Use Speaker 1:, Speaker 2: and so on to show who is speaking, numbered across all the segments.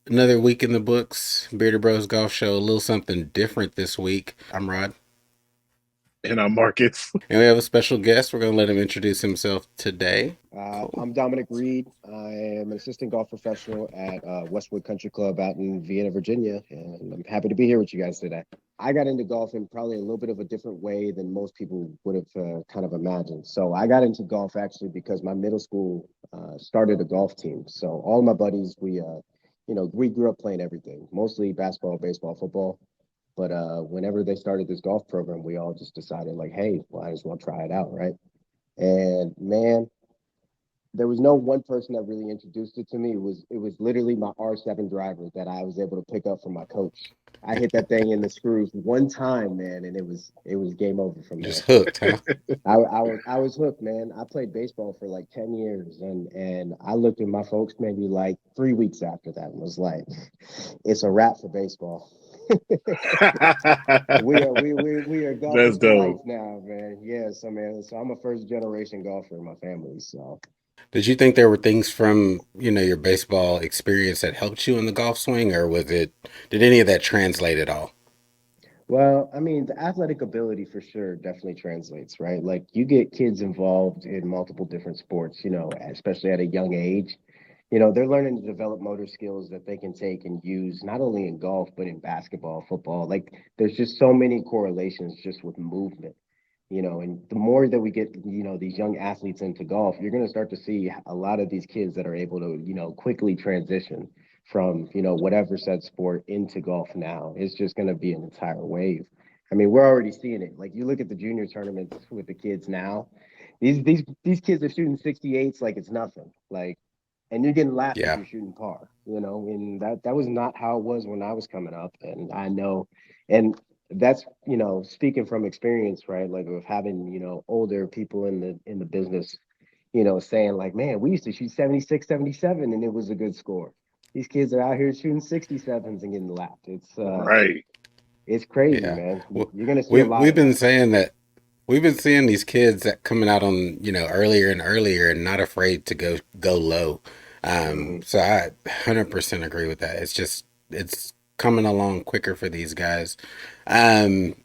Speaker 1: Another week in the books. Bearded Bros Golf Show. A little something different this week. I'm Rod.
Speaker 2: And I'm Marcus.
Speaker 1: And we have a special guest. We're going to let him introduce himself today. Cool.
Speaker 3: I'm Dominic Reed. I am an assistant golf professional at Westwood Country Club out in Vienna, Virginia, and I'm happy to be here with you guys today. I got into golf in probably a little bit of a different way than most people would have kind of imagined. So I got into golf actually because my middle school started a golf team. So all my buddies, we grew up playing everything, mostly basketball, baseball, football. But whenever they started this golf program, we all just decided like, hey, might as well try it out, right? And man, there was no one person that really introduced it to me. It was literally my R7 driver that I was able to pick up from my coach. I hit that thing in the screws one time, man, and it was game over from
Speaker 1: Just
Speaker 3: there.
Speaker 1: hooked, huh?
Speaker 3: I was hooked, man. I played baseball for like 10 years, and I looked at my folks maybe like 3 weeks after that and was like, it's a wrap for baseball. We are golfers
Speaker 2: That's
Speaker 3: for life
Speaker 2: dope.
Speaker 3: now, man. Yeah, so man, so I'm a first generation golfer in my family, so.
Speaker 1: Did you think there were things from, your baseball experience that helped you in the golf swing, or did any of that translate at all?
Speaker 3: Well, I mean, the athletic ability for sure definitely translates, right? Like you get kids involved in multiple different sports, especially at a young age. They're learning to develop motor skills that they can take and use not only in golf, but in basketball, football. Like there's just so many correlations just with movement, and the more that we get, these young athletes into golf, you're going to start to see a lot of these kids that are able to, quickly transition from, whatever said sport into golf now. It's just going to be an entire wave. I mean, we're already seeing it. Like you look at the junior tournaments with the kids now, these kids are shooting 68s like it's nothing. Like, and you're getting laughed if
Speaker 1: Yeah.
Speaker 3: you're shooting par, and that was not how it was when I was coming up. And I know, and that's, speaking from experience, right? Like of having, older people in the business, saying like, man, we used to shoot 76, 77, and it was a good score. These kids are out here shooting 67s and getting lapped.
Speaker 2: Right.
Speaker 3: It's crazy,
Speaker 1: Yeah.
Speaker 3: man.
Speaker 1: Well,
Speaker 3: You're gonna see a lot
Speaker 1: we've
Speaker 3: of
Speaker 1: been
Speaker 3: that.
Speaker 1: saying that we've been seeing these kids that coming out on, earlier and earlier and not afraid to go low.
Speaker 3: Hmm.
Speaker 1: So I 100% agree with that. It's coming along quicker for these guys. Um,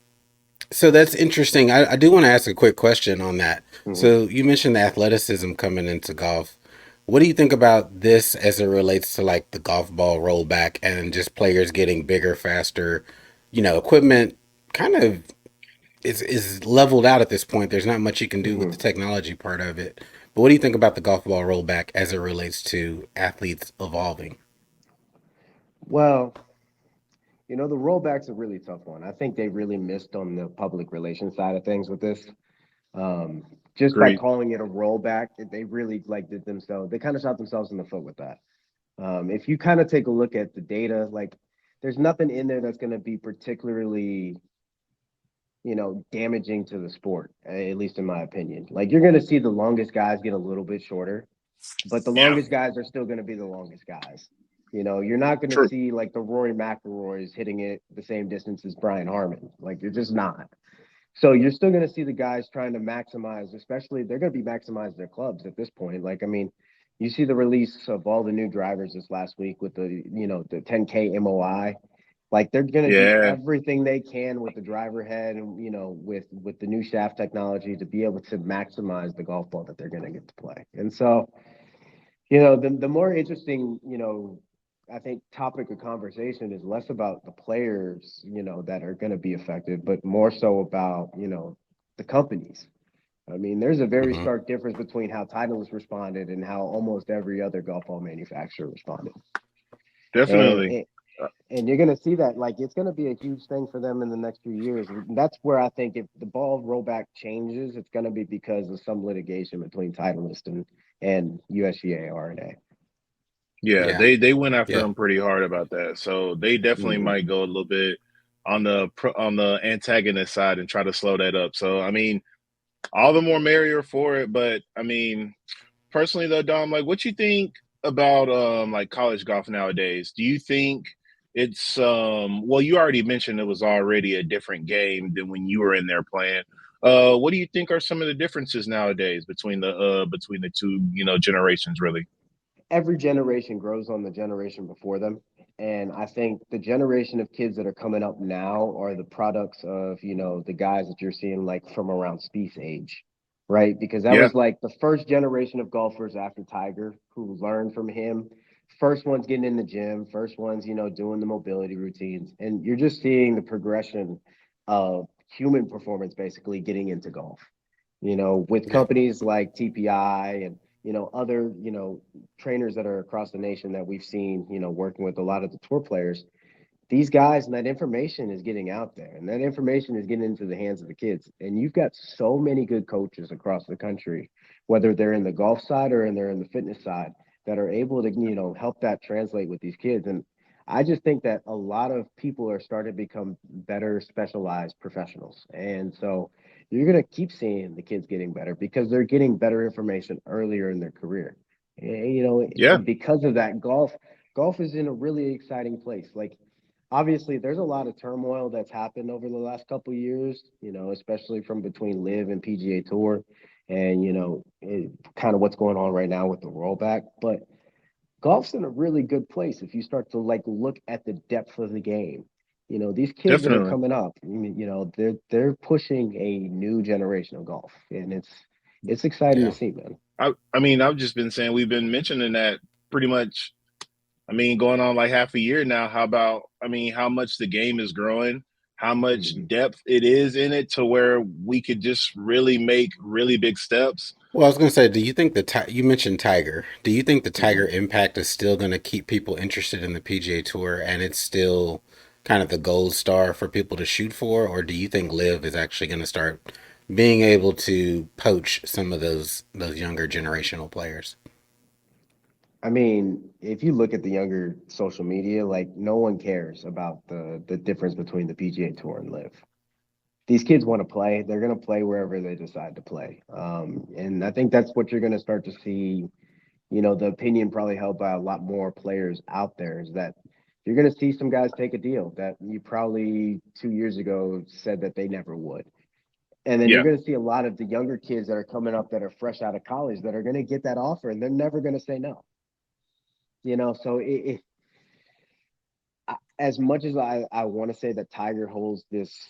Speaker 1: so that's interesting. I do want to ask a quick question on that.
Speaker 3: Hmm.
Speaker 1: So you mentioned the athleticism coming into golf. What do you think about this as it relates to like the golf ball rollback and just players getting bigger, faster? Equipment kind of is leveled out at this point. There's not much you can do with the
Speaker 3: Hmm.
Speaker 1: technology part of it. But what do you think about the golf ball rollback as it relates to athletes evolving?
Speaker 3: Well, the rollback's a really tough one. I think they really missed on the public relations side of things with this. Um, just by
Speaker 2: Agreed.
Speaker 3: calling it a rollback, they really like did themselves. They kind of shot themselves in the foot with that. If you kind of take a look at the data, like there's nothing in there that's going to be particularly, damaging to the sport, at least in my opinion. Like you're going to see the longest guys get a little bit shorter, but the
Speaker 2: Yeah.
Speaker 3: longest guys are still going to be the longest guys. You're not going to
Speaker 2: True.
Speaker 3: see like the Rory McIlroys hitting it the same distance as Brian Harmon. Like you're just not. So you're still going to see the guys trying to maximize, especially they're going to be maximizing their clubs at this point. Like, I mean, you see the release of all the new drivers this last week with the 10K MOI. Like they're going to do
Speaker 2: Yeah.
Speaker 3: everything they can with the driver head and with the new shaft technology to be able to maximize the golf ball that they're going to get to play. And so, the more interesting, I think topic of conversation is less about the players, that are going to be affected, but more so about, the companies. I mean, there's a very
Speaker 1: Hmm.
Speaker 3: stark difference between how Titleist responded and how almost every other golf ball manufacturer responded. And,
Speaker 2: Definitely.
Speaker 3: and and you're going to see that like it's going to be a huge thing for them in the next few years. And that's where I think if the ball rollback changes, it's going to be because of some litigation between Titleist and USGA RNA.
Speaker 2: Yeah,
Speaker 1: Yeah.
Speaker 2: they went after
Speaker 1: Yeah.
Speaker 2: him pretty hard about that. So they definitely
Speaker 3: Hmm.
Speaker 2: might go a little bit on the antagonist side and try to slow that up. So I mean, all the more merrier for it. But I mean, personally though, Dom, like what you think about like college golf nowadays? Do you think it's well you already mentioned it was already a different game than when you were in there playing. What do you think are some of the differences nowadays between the two, generations really?
Speaker 3: Every generation grows on the generation before them. And I think the generation of kids that are coming up now are the products of, the guys that you're seeing like from around Spieth's age, right? Because that
Speaker 2: Yeah,
Speaker 3: was like the first generation of golfers after Tiger who learned from him. First ones getting in the gym, first ones, doing the mobility routines. And you're just seeing the progression of human performance basically getting into golf. With
Speaker 1: Yeah.
Speaker 3: companies like TPI and other trainers that are across the nation that we've seen working with a lot of the tour players, these guys and that information is getting out there and that information is getting into the hands of the kids. And you've got so many good coaches across the country, whether they're in the golf side or they're in the fitness side, that are able to help that translate with these kids. And I just think that a lot of people are starting to become better specialized professionals. And so you're going to keep seeing the kids getting better because they're getting better information earlier in their career. And,
Speaker 2: yeah,
Speaker 3: because of that, golf is in a really exciting place. Like, obviously, there's a lot of turmoil that's happened over the last couple of years, especially from between Live and PGA Tour, and kind of what's going on right now with the rollback. But golf's in a really good place if you start to like look at the depth of the game. These kids that are
Speaker 2: definitely.
Speaker 3: coming up, they're pushing a new generation of golf, and it's exciting to
Speaker 1: Yeah.
Speaker 3: see, man.
Speaker 2: I mean, I've just been saying we've been mentioning that pretty much. I mean, going on like half a year now. How about, I mean, how much the game is growing, how much
Speaker 3: Mhm.
Speaker 2: depth it is in it to where we could just really make really big steps.
Speaker 1: Well, I was going to say, do you think you mentioned Tiger? Do you think the Tiger
Speaker 3: Mhm.
Speaker 1: impact is still going to keep people interested in the PGA Tour and it's still kind of the gold star for people to shoot for? Or do you think Live is actually going to start being able to poach some of those younger generational players?
Speaker 3: I mean, if you look at the younger social media, like no one cares about the difference between the PGA Tour and Live. These kids want to play. They're going to play wherever they decide to play. And I think that's what you're going to start to see. The opinion probably held by a lot more players out there is that you're going to see some guys take a deal that you probably 2 years ago said that they never would. And then you're
Speaker 2: Yeah,
Speaker 3: going to see a lot of the younger kids that are coming up that are fresh out of college that are going to get that offer and they're never going to say no. So as much as I want to say that Tiger holds this,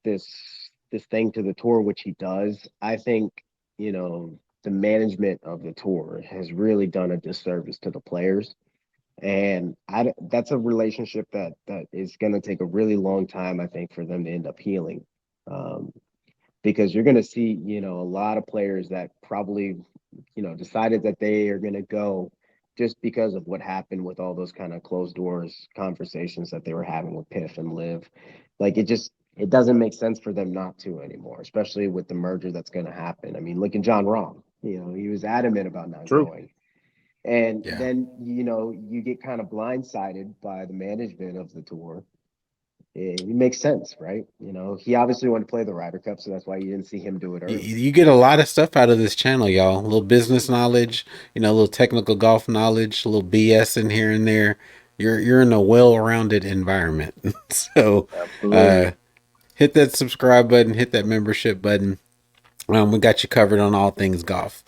Speaker 3: this this thing to the tour, which he does, I think, the management of the tour has really done a disservice to the players. And that's a relationship that is going to take a really long time, I think, for them to end up healing. Um, because you're going to see, a lot of players that probably, decided that they are going to go just because of what happened with all those kind of closed doors conversations that they were having with Piff and Live. Like it doesn't make sense for them not to anymore, especially with the merger that's going to happen. I mean, look at John Rahm. He was adamant about not
Speaker 2: true.
Speaker 3: going. And
Speaker 1: Yeah.
Speaker 3: then, you get kind of blindsided by the management of the tour. It makes sense, right? He obviously wanted to play the Ryder Cup, so that's why you didn't see him do it early.
Speaker 1: You get a lot of stuff out of this channel, y'all. A little business knowledge, a little technical golf knowledge, a little BS in here and there. You're in a well-rounded environment. So, uh,
Speaker 3: Absolutely.
Speaker 1: hit that subscribe button, hit that membership button. We got you covered on all things golf.